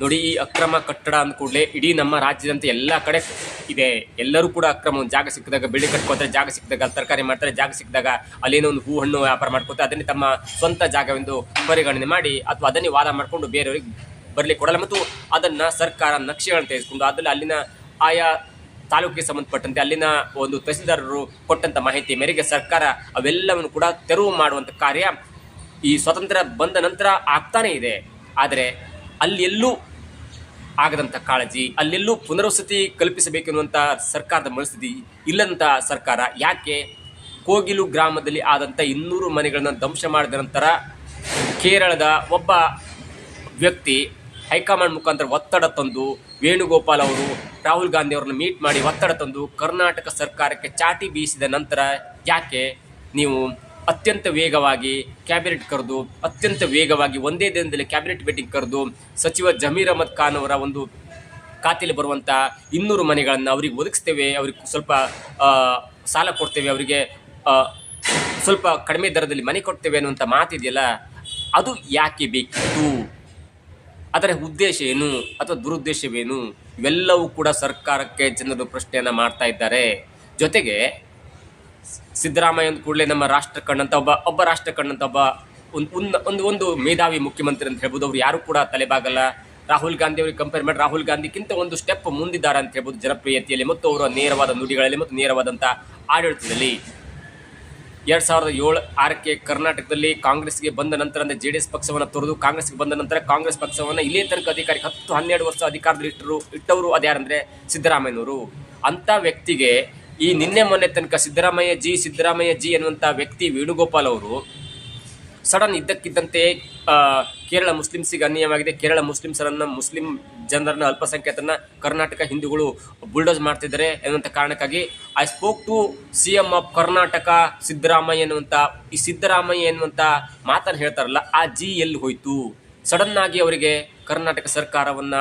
ನೋಡಿ, ಈ ಅಕ್ರಮ ಕಟ್ಟಡ ಅಂದ ಕೂಡಲೇ ಇಡೀ ನಮ್ಮ ರಾಜ್ಯದಂತೆ ಎಲ್ಲ ಕಡೆ ಇದೆ. ಎಲ್ಲರೂ ಕೂಡ ಅಕ್ರಮ, ಒಂದು ಜಾಗ ಸಿಕ್ಕಿದಾಗ ಬಿಲ್ಡಿಂಗ್ ಕಟ್ಕೋತಾರೆ, ಜಾಗ ಸಿಕ್ಕಿದಾಗ ತರಕಾರಿ ಮಾಡ್ತಾರೆ, ಜಾಗ ಸಿಕ್ಕಿದಾಗ ಅಲ್ಲೇನೋ ಒಂದು ಹಣ್ಣು ವ್ಯಾಪಾರ ಮಾಡ್ಕೋತಾರೆ, ಅದನ್ನೇ ತಮ್ಮ ಸ್ವಂತ ಜಾಗವೆಂದು ಪರಿಗಣನೆ ಮಾಡಿ ಅಥವಾ ಅದನ್ನೇ ವಾದ ಮಾಡಿಕೊಂಡು ಬೇರೆಯವ್ರಿಗೆ ಬರಲಿಕ್ಕೆ ಕೊಡಲ್ಲ. ಮತ್ತು ಅದನ್ನು ಸರ್ಕಾರ ನಕ್ಷೆಗಳನ್ನು ತೆಗೆದುಕೊಂಡು ಅದರಲ್ಲಿ ಅಲ್ಲಿನ ಆಯಾ ತಾಲೂಕಿಗೆ ಸಂಬಂಧಪಟ್ಟಂತೆ ಅಲ್ಲಿನ ಒಂದು ತಹಸೀಲ್ದಾರರು ಕೊಟ್ಟಂಥ ಮಾಹಿತಿ ಮೇರೆಗೆ ಸರ್ಕಾರ ಅವೆಲ್ಲವನ್ನು ಕೂಡ ತೆರವು ಮಾಡುವಂಥ ಕಾರ್ಯ ಈ ಸ್ವಾತಂತ್ರ್ಯ ಬಂದ ನಂತರ ಆಗ್ತಾನೇ ಇದೆ. ಆದರೆ ಅಲ್ಲಿ ಎಲ್ಲೂ ಆಗದಂಥ ಕಾಳಜಿ, ಅಲ್ಲೆಲ್ಲೂ ಪುನರ್ವಸತಿ ಕಲ್ಪಿಸಬೇಕೆನ್ನುವಂಥ ಸರ್ಕಾರದ ಮನಸ್ಥಿತಿ ಇಲ್ಲದಂಥ ಸರ್ಕಾರ ಯಾಕೆ ಕೋಗಿಲು ಗ್ರಾಮದಲ್ಲಿ ಆದಂಥ 200 ಮನೆಗಳನ್ನು ಧ್ವಂಸ ಮಾಡಿದ ನಂತರ ಕೇರಳದ ಒಬ್ಬ ವ್ಯಕ್ತಿ ಹೈಕಮಾಂಡ್ ಮುಖಾಂತರ ಒತ್ತಡ ತಂದು ವೇಣುಗೋಪಾಲ್ ಅವರು ರಾಹುಲ್ ಗಾಂಧಿ ಅವರನ್ನು ಮೀಟ್ ಮಾಡಿ ಒತ್ತಡ ತಂದು ಕರ್ನಾಟಕ ಸರ್ಕಾರಕ್ಕೆ ಚಾಟಿ ಬೀಸಿದ ನಂತರ ಯಾಕೆ ನೀವು ಅತ್ಯಂತ ವೇಗವಾಗಿ ಕ್ಯಾಬಿನೆಟ್ ಕರೆದು ಅತ್ಯಂತ ವೇಗವಾಗಿ ಒಂದೇ ದಿನದಲ್ಲಿ ಕ್ಯಾಬಿನೆಟ್ ಮೀಟಿಂಗ್ ಕರೆದು ಸಚಿವ ಜಮೀರ್ ಅಹಮದ್ ಖಾನ್ ಅವರ ಒಂದು ಖಾತೆಯಲ್ಲಿ ಬರುವಂಥ 200 ಮನೆಗಳನ್ನು ಅವ್ರಿಗೆ ಒದಗಿಸ್ತೇವೆ, ಅವ್ರಿಗೆ ಸ್ವಲ್ಪ ಸಾಲ ಕೊಡ್ತೇವೆ, ಅವರಿಗೆ ಸ್ವಲ್ಪ ಕಡಿಮೆ ದರದಲ್ಲಿ ಮನೆ ಕೊಡ್ತೇವೆ ಅನ್ನುವಂಥ ಮಾತಿದೆಯಲ್ಲ, ಅದು ಯಾಕೆ ಬೇಕಿತ್ತು? ಅದರ ಉದ್ದೇಶ ಏನು ಅಥವಾ ದುರುದ್ದೇಶವೇನು? ಇವೆಲ್ಲವೂ ಕೂಡ ಸರ್ಕಾರಕ್ಕೆ ಜನರು ಪ್ರಶ್ನೆಯನ್ನು ಮಾಡ್ತಾ ಇದ್ದಾರೆ. ಜೊತೆಗೆ ಸಿದ್ದರಾಮಯ್ಯ ಅಂದ ಕೂಡಲೇ ನಮ್ಮ ರಾಷ್ಟ್ರ ಕಂಡಂಥ ಒಬ್ಬ ರಾಷ್ಟ್ರ ಕಂಡಂಥ ಒಂದು ಮೇಧಾವಿ ಮುಖ್ಯಮಂತ್ರಿ ಅಂತ ಹೇಳ್ಬೋದು. ಅವ್ರು ಯಾರು ಕೂಡ ತಲೆಬಾಗಲ್ಲ. ರಾಹುಲ್ ಗಾಂಧಿ ಅವರಿಗೆ ಕಂಪೇರ್ ಮಾಡಿ ರಾಹುಲ್ ಗಾಂಧಿಗಿಂತ ಒಂದು ಸ್ಟೆಪ್ ಮುಂದಿದ್ದಾರೆ ಅಂತ ಹೇಳ್ಬೋದು ಜನಪ್ರಿಯತೆಯಲ್ಲಿ ಮತ್ತು ಅವರ ನೇರವಾದ ನುಡಿಗಳಲ್ಲಿ ಮತ್ತು ನೇರವಾದಂಥ ಆಡಳಿತದಲ್ಲಿ. 2007-6ಕ್ಕೆ ಕರ್ನಾಟಕದಲ್ಲಿ ಕಾಂಗ್ರೆಸ್ಗೆ ಬಂದ ನಂತರ ಅಂದರೆ JDS ಪಕ್ಷವನ್ನು ತೊರೆದು ಕಾಂಗ್ರೆಸ್ಗೆ ಬಂದ ನಂತರ ಕಾಂಗ್ರೆಸ್ ಪಕ್ಷವನ್ನು ಇಲ್ಲೇ ತನಕ ಅಧಿಕಾರಕ್ಕೆ 10-12 ವರ್ಷ ಅಧಿಕಾರದಲ್ಲಿ ಇಟ್ಟವರು ಅದ್ಯಾರಂದರೆ ಸಿದ್ದರಾಮಯ್ಯನವರು. ಅಂಥ ವ್ಯಕ್ತಿಗೆ ಈ ನಿನ್ನೆ ಮೊನ್ನೆ ತನಕ ಸಿದ್ದರಾಮಯ್ಯ ಜಿ ಎನ್ನುವಂಥ ವ್ಯಕ್ತಿ ವೇಣುಗೋಪಾಲ್ ಅವರು ಸಡನ್ ಇದ್ದಕ್ಕಿದ್ದಂತೆ ಕೇರಳ ಮುಸ್ಲಿಮ್ಸಿಗೆ ಅನ್ಯಾಯವಾಗಿದೆ. ಕೇರಳ ಮುಸ್ಲಿಂ ಜನರನ್ನ, ಅಲ್ಪಸಂಖ್ಯಾತರನ್ನ ಕರ್ನಾಟಕ ಹಿಂದೂಗಳು ಬುಲ್ಡೋಸ್ ಮಾಡ್ತಿದ್ದಾರೆ ಎನ್ನುವಂಥ ಕಾರಣಕ್ಕಾಗಿ I spoke to CM of Karnataka Siddaramaiah ಎನ್ನುವಂಥ ಈ ಸಿದ್ದರಾಮಯ್ಯ ಎನ್ನುವಂಥ ಮಾತನ್ನು ಹೇಳ್ತಾರಲ್ಲ, ಆ ಜಿ ಎಲ್ಲಿ ಹೋಯ್ತು? ಸಡನ್ ಆಗಿ ಅವರಿಗೆ ಕರ್ನಾಟಕ ಸರ್ಕಾರವನ್ನ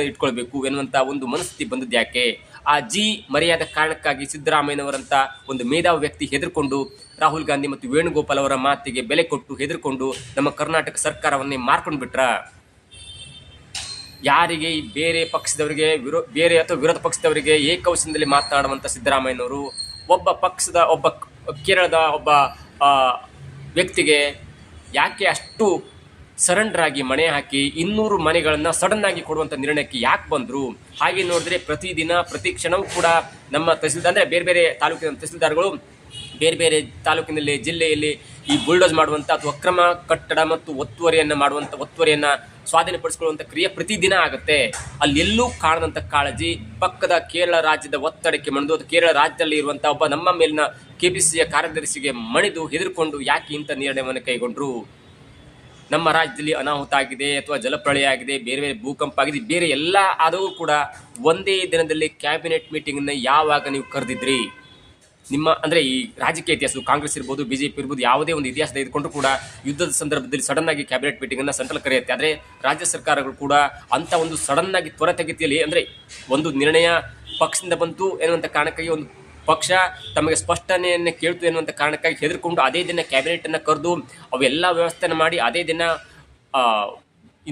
ಇಟ್ಕೊಳ್ಬೇಕು ಎನ್ನುವಂಥ ಒಂದು ಮನಸ್ಥಿತಿ ಬಂದದ್ದು ಯಾಕೆ? ಆ ಜಿ ಮರ್ಯಾದ ಕಾರಣಕ್ಕಾಗಿ ಸಿದ್ದರಾಮಯ್ಯನವರಂತ ಒಂದು ಮೇಧಾವಿ ವ್ಯಕ್ತಿ ಹೆದರ್ಕೊಂಡು ರಾಹುಲ್ ಗಾಂಧಿ ಮತ್ತು ವೇಣುಗೋಪಾಲ್ ಅವರ ಮಾತಿಗೆ ಬೆಲೆ ಕೊಟ್ಟು ಹೆದರ್ಕೊಂಡು ನಮ್ಮ ಕರ್ನಾಟಕ ಸರ್ಕಾರವನ್ನೇ ಮಾರ್ಕೊಂಡು ಬಿಟ್ರ. ಯಾರಿಗೆ ಬೇರೆ ಪಕ್ಷದವರಿಗೆ ಬೇರೆ ಅಥವಾ ವಿರೋಧ ಪಕ್ಷದವರಿಗೆ ಏಕವಚನದಲ್ಲಿ ಮಾತನಾಡುವಂಥ ಸಿದ್ದರಾಮಯ್ಯನವರು ಒಬ್ಬ ಕೇರಳದ ಒಬ್ಬ ವ್ಯಕ್ತಿಗೆ ಯಾಕೆ ಅಷ್ಟು ಸರೆಂಡರ್ ಆಗಿ ಮಣೆ ಹಾಕಿ 200 ಮನೆಗಳನ್ನು ಸಡನ್ ಆಗಿ ಕೊಡುವಂಥ ನಿರ್ಣಯಕ್ಕೆ ಯಾಕೆ ಬಂದರು? ಹಾಗೆ ನೋಡಿದ್ರೆ ಪ್ರತಿದಿನ ಪ್ರತಿ ಕ್ಷಣವೂ ಕೂಡ ನಮ್ಮ ತಹಸೀಲ್ದಾರ್ ಅಂದರೆ ಬೇರೆ ಬೇರೆ ತಾಲೂಕಿನ ತಹಸೀಲ್ದಾರ್ಗಳು ಬೇರೆ ಬೇರೆ ತಾಲೂಕಿನಲ್ಲಿ ಜಿಲ್ಲೆಯಲ್ಲಿ ಈ ಬುಲ್ಡೋಸ್ ಮಾಡುವಂಥ ಅಥವಾ ಅಕ್ರಮ ಕಟ್ಟಡ ಮತ್ತು ಒತ್ತುವರಿಯನ್ನು ಸ್ವಾಧೀನಪಡಿಸಿಕೊಳ್ಳುವಂಥ ಕ್ರಿಯೆ ಪ್ರತಿದಿನ ಆಗುತ್ತೆ. ಅಲ್ಲಿ ಎಲ್ಲೂ ಕಾಣದಂಥ ಕಾಳಜಿ ಪಕ್ಕದ ಕೇರಳ ರಾಜ್ಯದ ಒತ್ತಡಕ್ಕೆ ಮಣಿದು ಅದು ಕೇರಳ ರಾಜ್ಯದಲ್ಲಿ ಇರುವಂಥ ಒಬ್ಬ ನಮ್ಮ ಮೇಲಿನ KPCCಯ ಕಾರ್ಯದರ್ಶಿಗೆ ಮಣಿದು ಹೆದರ್ಕೊಂಡು ಯಾಕೆ ಇಂಥ ನಿರ್ಣಯವನ್ನು ಕೈಗೊಂಡ್ರು? ನಮ್ಮ ರಾಜ್ಯದಲ್ಲಿ ಅನಾಹುತ ಆಗಿದೆ ಅಥವಾ ಜಲಪ್ರಳಯ ಆಗಿದೆ, ಬೇರೆ ಬೇರೆ ಭೂಕಂಪ ಆಗಿದೆ, ಬೇರೆ ಎಲ್ಲ ಆದರೂ ಕೂಡ ಒಂದೇ ದಿನದಲ್ಲಿ ಕ್ಯಾಬಿನೆಟ್ ಮೀಟಿಂಗನ್ನು ಯಾವಾಗ ನೀವು ಕರೆದಿದ್ರಿ? ನಿಮ್ಮ ಅಂದರೆ ಈ ರಾಜಕೀಯ ಇತಿಹಾಸ ಕಾಂಗ್ರೆಸ್ ಇರ್ಬೋದು, BJP ಇರ್ಬೋದು, ಯಾವುದೇ ಒಂದು ಇತಿಹಾಸ ತೆಗೆದುಕೊಂಡು ಕೂಡ ಯುದ್ಧದ ಸಂದರ್ಭದಲ್ಲಿ ಸಡನ್ ಆಗಿ ಕ್ಯಾಬಿನೆಟ್ ಮೀಟಿಂಗನ್ನು ಸೆಂಟ್ರಲ್ ಕರೆಯುತ್ತೆ. ಆದರೆ ರಾಜ್ಯ ಸರ್ಕಾರಗಳು ಕೂಡ ಅಂಥ ಒಂದು ಸಡನ್ ಆಗಿ ತ್ವರಿತಗತಿಯಲ್ಲಿ ಅಂದರೆ ಒಂದು ನಿರ್ಣಯ ಪಕ್ಷದಿಂದ ಬಂತು ಎನ್ನುವಂಥ ಕಾರಣಕ್ಕಾಗಿ ಒಂದು ಪಕ್ಷ ತಮಗೆ ಸ್ಪಷ್ಟನೆಯನ್ನು ಕೇಳ್ತು ಎನ್ನುವಂಥ ಕಾರಣಕ್ಕಾಗಿ ಹೆದರ್ಕೊಂಡು ಅದೇ ದಿನ ಕ್ಯಾಬಿನೆಟನ್ನು ಕರೆದು ಅವೆಲ್ಲ ವ್ಯವಸ್ಥೆಯನ್ನು ಮಾಡಿ ಅದೇ ದಿನ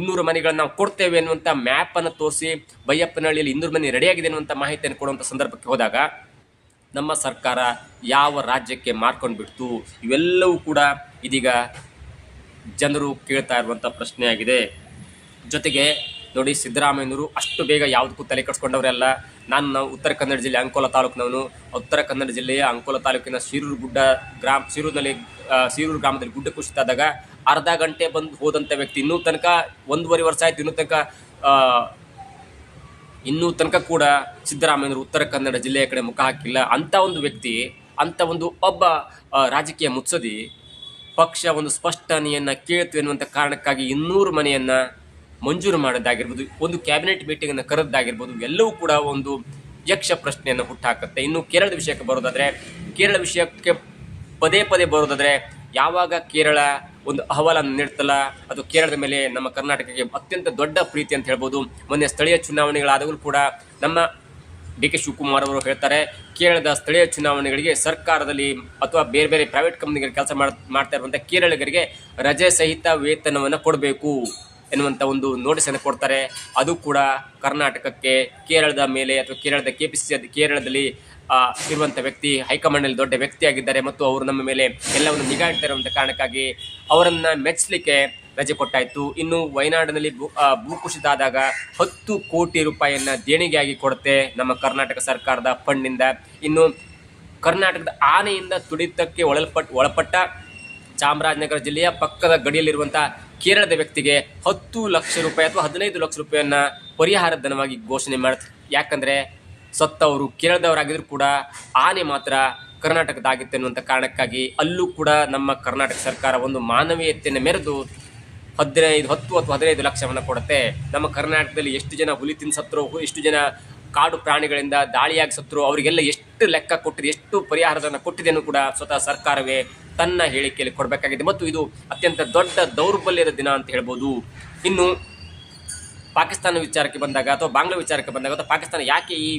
200 ಮನೆಗಳನ್ನು ನಾವು ಕೊಡ್ತೇವೆ ಎನ್ನುವಂಥ ಮ್ಯಾಪನ್ನು ತೋರಿಸಿ ಬೈಯಪ್ಪನಹಳ್ಳಿಯಲ್ಲಿ 200 ಮನೆ ರೆಡಿಯಾಗಿದೆ ಎನ್ನುವಂಥ ಮಾಹಿತಿಯನ್ನು ಕೊಡುವಂಥ ಸಂದರ್ಭಕ್ಕೆ ಹೋದಾಗ ನಮ್ಮ ಸರ್ಕಾರ ಯಾವ ರಾಜ್ಯಕ್ಕೆ ಮಾರ್ಕೊಂಡು ಬಿಡ್ತು? ಇವೆಲ್ಲವೂ ಕೂಡ ಇದೀಗ ಜನರು ಕೇಳ್ತಾ ಇರುವಂಥ ಪ್ರಶ್ನೆಯಾಗಿದೆ. ಜೊತೆಗೆ ನೋಡಿ, ಸಿದ್ದರಾಮಯ್ಯನವರು ಅಷ್ಟು ಬೇಗ ಯಾವುದಕ್ಕೂ ತಲೆ ಕೆಡಿಸ್ಕೊಂಡವರೆಲ್ಲ. ನಾನು ಉತ್ತರ ಕನ್ನಡ ಜಿಲ್ಲೆ ಅಂಕೋಲ ತಾಲೂಕಿನವನು. ಉತ್ತರ ಕನ್ನಡ ಜಿಲ್ಲೆಯ ಅಂಕೋಲ ತಾಲೂಕಿನ ಸೀರೂರು ಗ್ರಾಮದಲ್ಲಿ ಗುಡ್ಡ ಕುಸಿತ ಆದಾಗ ಅರ್ಧ ಗಂಟೆ ಬಂದು ಹೋದಂಥ ವ್ಯಕ್ತಿ ಇನ್ನೂ ತನಕ 1.5 ವರ್ಷ ಆಯಿತು, ಇನ್ನೂ ತನಕ ಕೂಡ ಸಿದ್ದರಾಮಯ್ಯನವರು ಉತ್ತರ ಕನ್ನಡ ಜಿಲ್ಲೆಯ ಕಡೆ ಮುಖ ಹಾಕಿಲ್ಲ. ಅಂಥ ಒಂದು ವ್ಯಕ್ತಿ, ಅಂಥ ಒಬ್ಬ ರಾಜಕೀಯ ಮುತ್ಸದಿ ಪಕ್ಷ ಒಂದು ಸ್ಪಷ್ಟನೆಯನ್ನು ಕೇಳ್ತು ಎನ್ನುವಂಥ ಕಾರಣಕ್ಕಾಗಿ 200 ಮನೆಯನ್ನು ಮಂಜೂರು ಮಾಡೋದಾಗಿರ್ಬೋದು, ಒಂದು ಕ್ಯಾಬಿನೆಟ್ ಮೀಟಿಂಗನ್ನು ಕರೆದಾಗಿರ್ಬೋದು, ಎಲ್ಲವೂ ಕೂಡ ಒಂದು ಯಕ್ಷ ಪ್ರಶ್ನೆಯನ್ನು ಹುಟ್ಟಾಕತ್ತೆ. ಇನ್ನು ಕೇರಳದ ವಿಷಯಕ್ಕೆ ಬರೋದಾದರೆ, ಕೇರಳ ವಿಷಯಕ್ಕೆ ಪದೇ ಬರೋದಾದರೆ, ಯಾವಾಗ ಕೇರಳ ಒಂದು ಅಹವಾಲನ್ನು ನೀಡ್ತಲ್ಲ, ಅದು ಕೇರಳದ ಮೇಲೆ ನಮ್ಮ ಕರ್ನಾಟಕಕ್ಕೆ ಅತ್ಯಂತ ದೊಡ್ಡ ಪ್ರೀತಿ ಅಂತ ಹೇಳ್ಬೋದು. ಮೊನ್ನೆ ಸ್ಥಳೀಯ ಚುನಾವಣೆಗಳಾದಾಗಲೂ ಕೂಡ ನಮ್ಮ DK ಶಿವಕುಮಾರ್ ಅವರು ಹೇಳ್ತಾರೆ, ಕೇರಳದ ಸ್ಥಳೀಯ ಚುನಾವಣೆಗಳಿಗೆ ಸರ್ಕಾರದಲ್ಲಿ ಅಥವಾ ಬೇರೆ ಬೇರೆ ಪ್ರೈವೇಟ್ ಕಂಪ್ನಿಗಳಿಗೆ ಕೆಲಸ ಮಾಡ್ತಾ ಇರುವಂಥ ಕೇರಳಿಗರಿಗೆ ರಜೆ ಸಹಿತ ವೇತನವನ್ನು ಕೊಡಬೇಕು ಎನ್ನುವಂಥ ಒಂದು ನೋಟಿಸನ್ನು ಕೊಡ್ತಾರೆ. ಅದು ಕೂಡ ಕರ್ನಾಟಕಕ್ಕೆ ಕೇರಳದ ಮೇಲೆ ಅಥವಾ ಕೇರಳದ KPCC ಕೇರಳದಲ್ಲಿ ಇರುವಂಥ ವ್ಯಕ್ತಿ ಹೈಕಮಾಂಡ್ನಲ್ಲಿ ದೊಡ್ಡ ವ್ಯಕ್ತಿಯಾಗಿದ್ದಾರೆ ಮತ್ತು ಅವರು ನಮ್ಮ ಮೇಲೆ ಎಲ್ಲವನ್ನು ನಿಗಾ ಇಡ್ತಾ ಇರುವಂಥ ಕಾರಣಕ್ಕಾಗಿ ಅವರನ್ನು ಮೆಚ್ಚಲಿಕ್ಕೆ ರಜೆ ಕೊಟ್ಟಾಯಿತು. ಇನ್ನು ವಯನಾಡಿನಲ್ಲಿ ಭೂಕುಸಿತ ಆದಾಗ 10 ಕೋಟಿ ರೂಪಾಯಿಯನ್ನು ದೇಣಿಗೆಯಾಗಿ ಕೊಡುತ್ತೆ ನಮ್ಮ ಕರ್ನಾಟಕ ಸರ್ಕಾರದ ಫಂಡ್ನಿಂದ. ಇನ್ನು ಕರ್ನಾಟಕದ ಆನೆಯಿಂದ ತುಡಿತಕ್ಕೆ ಒಳಪಟ್ಟ ಚಾಮರಾಜನಗರ ಜಿಲ್ಲೆಯ ಪಕ್ಕದ ಗಡಿಯಲ್ಲಿರುವಂಥ ಕೇರಳದ ವ್ಯಕ್ತಿಗೆ 10 ಲಕ್ಷ ರೂಪಾಯಿ ಅಥವಾ 15 ಲಕ್ಷ ರೂಪಾಯಿಯನ್ನು ಪರಿಹಾರ ಧನವಾಗಿ ಘೋಷಣೆ ಮಾಡುತ್ತೆ. ಯಾಕಂದರೆ ಸತ್ತವರು ಕೇರಳದವರಾಗಿದ್ದರೂ ಕೂಡ ಆನೆ ಮಾತ್ರ ಕರ್ನಾಟಕದಾಗಿತ್ತು ಎನ್ನುವಂಥ ಕಾರಣಕ್ಕಾಗಿ ಅಲ್ಲೂ ಕೂಡ ನಮ್ಮ ಕರ್ನಾಟಕ ಸರ್ಕಾರ ಒಂದು ಮಾನವೀಯತೆಯನ್ನು ಮೆರೆದು 10 ಅಥವಾ 15 ಲಕ್ಷವನ್ನು ಕೊಡುತ್ತೆ. ನಮ್ಮ ಕರ್ನಾಟಕದಲ್ಲಿ ಎಷ್ಟು ಜನ ಹುಲಿ ತಿಂದು ಸತ್ತರು, ಎಷ್ಟು ಜನ ಕಾಡು ಪ್ರಾಣಿಗಳಿಂದ ದಾಳಿಯಾಗಿ ಸತ್ತರು, ಅವರಿಗೆಲ್ಲ ಎಷ್ಟು ಲೆಕ್ಕ ಕೊಟ್ಟಿದೆ, ಎಷ್ಟು ಪರಿಹಾರವನ್ನು ಕೊಟ್ಟಿದೆಯೂ ಕೂಡ ಸ್ವತಃ ಸರ್ಕಾರವೇ ತನ್ನ ಹೇಳಿಕೆಯಲ್ಲಿ ಕೊಡಬೇಕಾಗಿದೆ. ಮತ್ತು ಇದು ಅತ್ಯಂತ ದೊಡ್ಡ ದೌರ್ಬಲ್ಯದ ದಿನ ಅಂತ ಹೇಳ್ಬೋದು. ಇನ್ನು ಪಾಕಿಸ್ತಾನ ವಿಚಾರಕ್ಕೆ ಬಂದಾಗ ಅಥವಾ ಬಾಂಗ್ಲಾ ವಿಚಾರಕ್ಕೆ ಬಂದಾಗ ಅಥವಾ ಪಾಕಿಸ್ತಾನ ಯಾಕೆ ಈ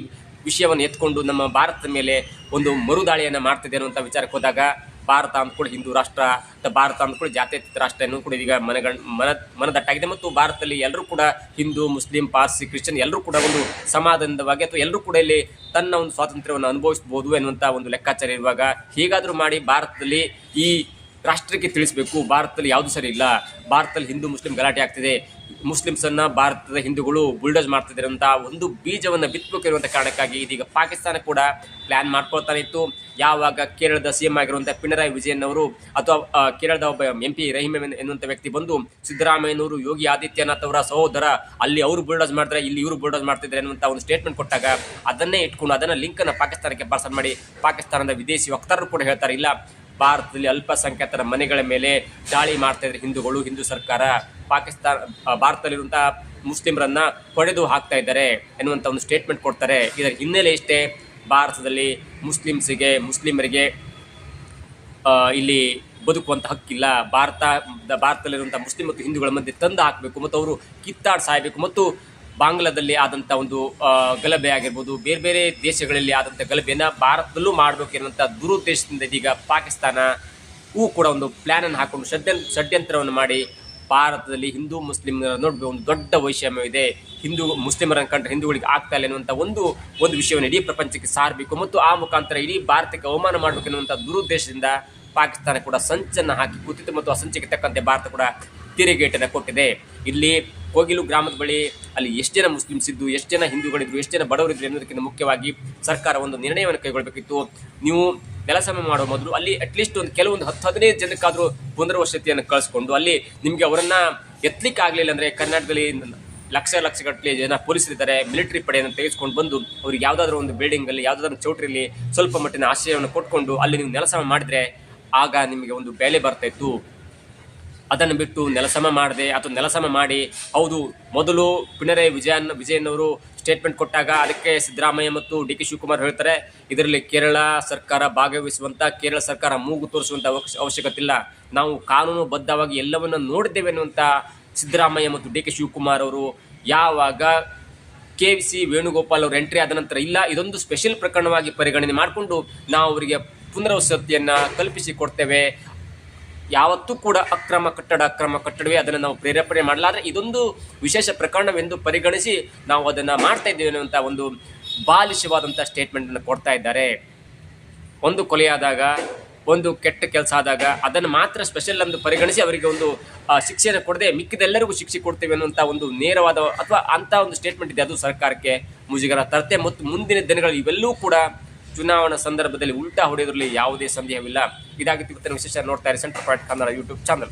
ವಿಷಯವನ್ನು ಎತ್ಕೊಂಡು ನಮ್ಮ ಭಾರತದ ಮೇಲೆ ಒಂದು ಮರುದಾಳಿಯನ್ನು ಮಾಡ್ತಿದೆ ಅನ್ನುವಂಥ ವಿಚಾರಕ್ಕೆ ಹೋದಾಗ, ಭಾರತ ಅಂದ್ಕೊಂಡು ಹಿಂದೂ ರಾಷ್ಟ್ರ, ಭಾರತ ಅಂದ್ಕೊಂಡು ಜಾತ್ಯತೀತ ರಾಷ್ಟ್ರ ಅನ್ನೋದು ಕೂಡ ಈಗ ಮನದಟ್ಟಾಗಿದೆ. ಮತ್ತು ಭಾರತದಲ್ಲಿ ಎಲ್ಲರೂ ಕೂಡ ಹಿಂದೂ, ಮುಸ್ಲಿಂ, ಪಾರ್ಸಿ, ಕ್ರಿಶ್ಚಿಯನ್ ಎಲ್ಲರೂ ಕೂಡ ಒಂದು ಸಮಾಧಾನವಾಗಿ ಅಥವಾ ಎಲ್ಲರೂ ಕೂಡ ಇಲ್ಲಿ ತನ್ನ ಒಂದು ಸ್ವಾತಂತ್ರ್ಯವನ್ನು ಅನುಭವಿಸ್ಬೋದು ಎನ್ನುವಂಥ ಒಂದು ಲೆಕ್ಕಾಚಾರ ಇರುವಾಗ, ಹೇಗಾದರೂ ಮಾಡಿ ಭಾರತದಲ್ಲಿ ಈ ರಾಷ್ಟ್ರಕ್ಕೆ ತಿಳಿಸಬೇಕು, ಭಾರತದಲ್ಲಿ ಯಾವುದು ಸರಿ ಇಲ್ಲ, ಭಾರತದಲ್ಲಿ ಹಿಂದೂ ಮುಸ್ಲಿಂ ಗಲಾಟೆ ಆಗ್ತಿದೆ, ಮುಸ್ಲಿಮ್ಸನ್ನು ಭಾರತದ ಹಿಂದೂಗಳು ಬುಲ್ಡೋಸ್ ಮಾಡ್ತಿದ್ದಾರೆ ಅಂತ ಒಂದು ಬೀಜವನ್ನು ಬಿತ್ತಬೇಕು ಇರುವಂಥ ಕಾರಣಕ್ಕಾಗಿ ಇದೀಗ ಪಾಕಿಸ್ತಾನ ಕೂಡ ಪ್ಲ್ಯಾನ್ ಮಾಡ್ಕೊಳ್ತಾನೆ ಇತ್ತು. ಯಾವಾಗ ಕೇರಳದ CM ಆಗಿರುವಂಥ ಪಿಣರಾಯಿ ವಿಜಯನ್ ಅವರು ಅಥವಾ ಕೇರಳದ ಒಬ್ಬ MP ರಹೀಮ್ ಎನ್ನುವಂಥ ವ್ಯಕ್ತಿ ಬಂದು ಸಿದ್ದರಾಮಯ್ಯನವರು ಯೋಗಿ ಆದಿತ್ಯನಾಥ್ ಅವರ ಸಹೋದರ, ಅಲ್ಲಿ ಅವರು ಬುಲ್ಡೋಸ್ ಮಾಡ್ತಾರೆ, ಇಲ್ಲಿ ಇವರು ಬುಲ್ಡೋಸ್ ಮಾಡ್ತಿದ್ದಾರೆ ಅನ್ನುವಂಥ ಒಂದು ಸ್ಟೇಟ್ಮೆಂಟ್ ಕೊಟ್ಟಾಗ ಅದನ್ನೇ ಇಟ್ಕೊಂಡು ಅದನ್ನು ಲಿಂಕನ್ನು ಪಾಕಿಸ್ತಾನಕ್ಕೆ ಪಾರ್ಸಲ್ ಮಾಡಿ ಪಾಕಿಸ್ತಾನದ ವಿದೇಶಿ ವಕ್ತಾರರು ಕೂಡ ಹೇಳ್ತಾರೆ, ಇಲ್ಲ ಭಾರತದಲ್ಲಿ ಅಲ್ಪಸಂಖ್ಯಾತರ ಮನೆಗಳ ಮೇಲೆ ದಾಳಿ ಮಾಡ್ತಾ ಇದ್ದಾರೆ ಹಿಂದೂ ಸರ್ಕಾರ. ಭಾರತದಲ್ಲಿರುವಂತಹ ಮುಸ್ಲಿಮರನ್ನ ಹೊಡೆದು ಹಾಕ್ತಾ ಇದ್ದಾರೆ ಎನ್ನುವಂಥ ಒಂದು ಸ್ಟೇಟ್ಮೆಂಟ್ ಕೊಡ್ತಾರೆ. ಇದರ ಹಿನ್ನೆಲೆ ಇಷ್ಟೇ, ಭಾರತದಲ್ಲಿ ಮುಸ್ಲಿಮರಿಗೆ ಇಲ್ಲಿ ಬದುಕುವಂಥ ಹಕ್ಕಿಲ್ಲ. ಭಾರತದಲ್ಲಿರುವಂಥ ಮುಸ್ಲಿಂ ಮತ್ತು ಹಿಂದೂಗಳ ಮಧ್ಯೆ ತಂದು ಹಾಕಬೇಕು ಮತ್ತು ಅವರು ಕಿತ್ತಾಡಿ ಸಾಯಬೇಕು ಮತ್ತು ಬಾಂಗ್ಲಾದಲ್ಲಿ ಆದಂಥ ಒಂದು ಗಲಭೆ ಆಗಿರ್ಬೋದು, ಬೇರೆ ಬೇರೆ ದೇಶಗಳಲ್ಲಿ ಆದಂಥ ಗಲಭೆಯನ್ನು ಭಾರತದಲ್ಲೂ ಮಾಡಬೇಕು ಎನ್ನುವಂಥ ದುರುದ್ದೇಶದಿಂದ ಇದೀಗ ಪಾಕಿಸ್ತಾನವೂ ಕೂಡ ಒಂದು ಪ್ಲ್ಯಾನನ್ನು ಹಾಕೊಂಡು ಷಡ್ಯಂತ್ರವನ್ನು ಮಾಡಿ ಭಾರತದಲ್ಲಿ ಹಿಂದೂ ಮುಸ್ಲಿಮರ ನಡುವೆ ಒಂದು ದೊಡ್ಡ ವೈಷಮ್ಯವಿದೆ, ಮುಸ್ಲಿಮರನ್ನು ಕಂಡ್ರೆ ಹಿಂದೂಗಳಿಗೆ ಆಗ್ತಾ ಇಲ್ಲ ಎನ್ನುವಂಥ ಒಂದು ವಿಷಯವನ್ನು ಇಡೀ ಪ್ರಪಂಚಕ್ಕೆ ಸಾರಬೇಕು ಮತ್ತು ಆ ಮುಖಾಂತರ ಇಡೀ ಭಾರತಕ್ಕೆ ಅವಮಾನ ಮಾಡಬೇಕು ಎನ್ನುವಂಥ ದುರುದ್ದೇಶದಿಂದ ಪಾಕಿಸ್ತಾನ ಕೂಡ ಸಂಚನ್ನು ಹಾಕಿ ಕೂತಿತ್ತು ಮತ್ತು ಆ ಸಂಚಿಗೆ ತಕ್ಕಂತೆ ಭಾರತ ಕೂಡ ತಿರುಗೇಟನ್ನು ಕೊಟ್ಟಿದೆ. ಇಲ್ಲಿ ಕೋಗಿಲು ಗ್ರಾಮದ ಬಳಿ ಅಲ್ಲಿ ಎಷ್ಟು ಜನ ಮುಸ್ಲಿಮ್ಸ್ ಇದ್ದು, ಎಷ್ಟು ಜನ ಹಿಂದೂಗಳಿದ್ರು, ಎಷ್ಟು ಜನ ಬಡವರಿದ್ರು ಎನ್ನುವುದಕ್ಕಿಂತ ಮುಖ್ಯವಾಗಿ ಸರ್ಕಾರ ಒಂದು ನಿರ್ಣಯವನ್ನು ಕೈಗೊಳ್ಳಬೇಕಿತ್ತು. ನೀವು ನೆಲಸಮ ಮಾಡುವ ಮೊದಲು ಅಲ್ಲಿ ಅಟ್ಲೀಸ್ಟ್ ಕೆಲವೊಂದು 10-15 ಜನಕ್ಕಾದರೂ ಪುನರ್ವಸತಿಯನ್ನು ಕಳಿಸ್ಕೊಂಡು ಅಲ್ಲಿ ನಿಮಗೆ ಅವರನ್ನು ಎತ್ತಲಿಕ್ಕೆ ಆಗಲಿಲ್ಲ ಅಂದರೆ ಕರ್ನಾಟಕದಲ್ಲಿ ಲಕ್ಷಗಟ್ಟಲೆ ಜನ ಪೊಲೀಸರಿದ್ದಾರೆ, ಮಿಲಿಟರಿ ಪಡೆಯನ್ನು ತೆಗೆದುಕೊಂಡು ಬಂದು ಅವ್ರಿಗೆ ಯಾವುದಾದ್ರೂ ಒಂದು ಬಿಲ್ಡಿಂಗಲ್ಲಿ ಯಾವುದಾದ್ರೂ ಚೌಟ್ರಿಯಲ್ಲಿ ಸ್ವಲ್ಪ ಮಟ್ಟಿನ ಆಶ್ರಯವನ್ನು ಕೊಟ್ಕೊಂಡು ಅಲ್ಲಿ ನೀವು ನೆಲಸಮ ಮಾಡಿದರೆ ಆಗ ನಿಮಗೆ ಒಂದು ಬೆಲೆ ಬರ್ತಾಯಿತ್ತು. ಅದನ್ನು ಬಿಟ್ಟು ನೆಲಸಮ ಮಾಡದೆ ಅಥವಾ ನೆಲಸಮ ಮಾಡಿ, ಹೌದು ಮೊದಲು ಪಿಣರಾಯಿ ವಿಜಯನ್ ಅವರು ಸ್ಟೇಟ್ಮೆಂಟ್ ಕೊಟ್ಟಾಗ ಅದಕ್ಕೆ ಸಿದ್ದರಾಮಯ್ಯ ಮತ್ತು ಡಿ ಕೆ ಶಿವಕುಮಾರ್ ಹೇಳ್ತಾರೆ, ಇದರಲ್ಲಿ ಕೇರಳ ಸರ್ಕಾರ ಭಾಗವಹಿಸುವಂಥ, ಕೇರಳ ಸರ್ಕಾರ ಮೂಗು ತೋರಿಸುವಂಥ ಅವಶ್ಯಕತೆ ಇಲ್ಲ, ನಾವು ಕಾನೂನುಬದ್ಧವಾಗಿ ಎಲ್ಲವನ್ನು ನೋಡಿದ್ದೇವೆ ಅನ್ನುವಂಥ ಸಿದ್ದರಾಮಯ್ಯ ಮತ್ತು ಡಿ ಕೆ ಶಿವಕುಮಾರ್ ಅವರು ಯಾವಾಗ KC ವೇಣುಗೋಪಾಲ್ ಅವರು ಎಂಟ್ರಿ ಆದ ನಂತರ ಇಲ್ಲ, ಇದೊಂದು ಸ್ಪೆಷಲ್ ಪ್ರಕರಣವಾಗಿ ಪರಿಗಣನೆ ಮಾಡಿಕೊಂಡು ನಾವು ಅವರಿಗೆ ಪುನರ್ವಸತಿಯನ್ನು ಕಲ್ಪಿಸಿ ಕೊಡ್ತೇವೆ, ಯಾವತ್ತೂ ಕೂಡ ಅಕ್ರಮ ಕಟ್ಟಡವೇ, ಅದನ್ನು ನಾವು ಪ್ರೇರೇಪಣೆ ಮಾಡಲಾದ್ರೆ ಇದೊಂದು ವಿಶೇಷ ಪ್ರಕರಣವೆಂದು ಪರಿಗಣಿಸಿ ನಾವು ಅದನ್ನು ಮಾಡ್ತಾ ಇದ್ದೇವೆ ಅನ್ನುವಂಥ ಒಂದು ಬಾಲಿಶವಾದಂಥ ಸ್ಟೇಟ್ಮೆಂಟನ್ನು ಕೊಡ್ತಾ ಇದ್ದಾರೆ. ಒಂದು ಕೊಲೆಯಾದಾಗ, ಒಂದು ಕೆಟ್ಟ ಕೆಲಸ ಆದಾಗ ಅದನ್ನು ಮಾತ್ರ ಸ್ಪೆಷಲ್ ಎಂದು ಪರಿಗಣಿಸಿ ಅವರಿಗೆ ಒಂದು ಶಿಕ್ಷೆಯನ್ನು ಕೊಡದೆ ಮಿಕ್ಕಿದೆಲ್ಲರಿಗೂ ಶಿಕ್ಷೆ ಕೊಡ್ತೇವೆ ಅನ್ನುವಂಥ ಒಂದು ನೇರವಾದ ಅಥವಾ ಅಂಥ ಒಂದು ಸ್ಟೇಟ್ಮೆಂಟ್ ಇದೆ. ಅದು ಸರ್ಕಾರಕ್ಕೆ ಮುಜುಗರ ತರುತ್ತೆ ಮತ್ತು ಮುಂದಿನ ದಿನಗಳಲ್ಲಿ ಇವೆಲ್ಲವೂ ಕೂಡ ಚುನಾವಣಾ ಸಂದರ್ಭದಲ್ಲಿ ಉಲ್ಟಾ ಹೊಡೆಯೋದ್ರಲ್ಲಿ ಯಾವುದೇ ಸಂದೇಹವಿಲ್ಲ. ಇದಾಗಿತ್ತು ಇವತ್ತಿನ ವಿಶೇಷ. ನೋಡ್ತಾ ಇರಿ centre point Kannada YouTube channel.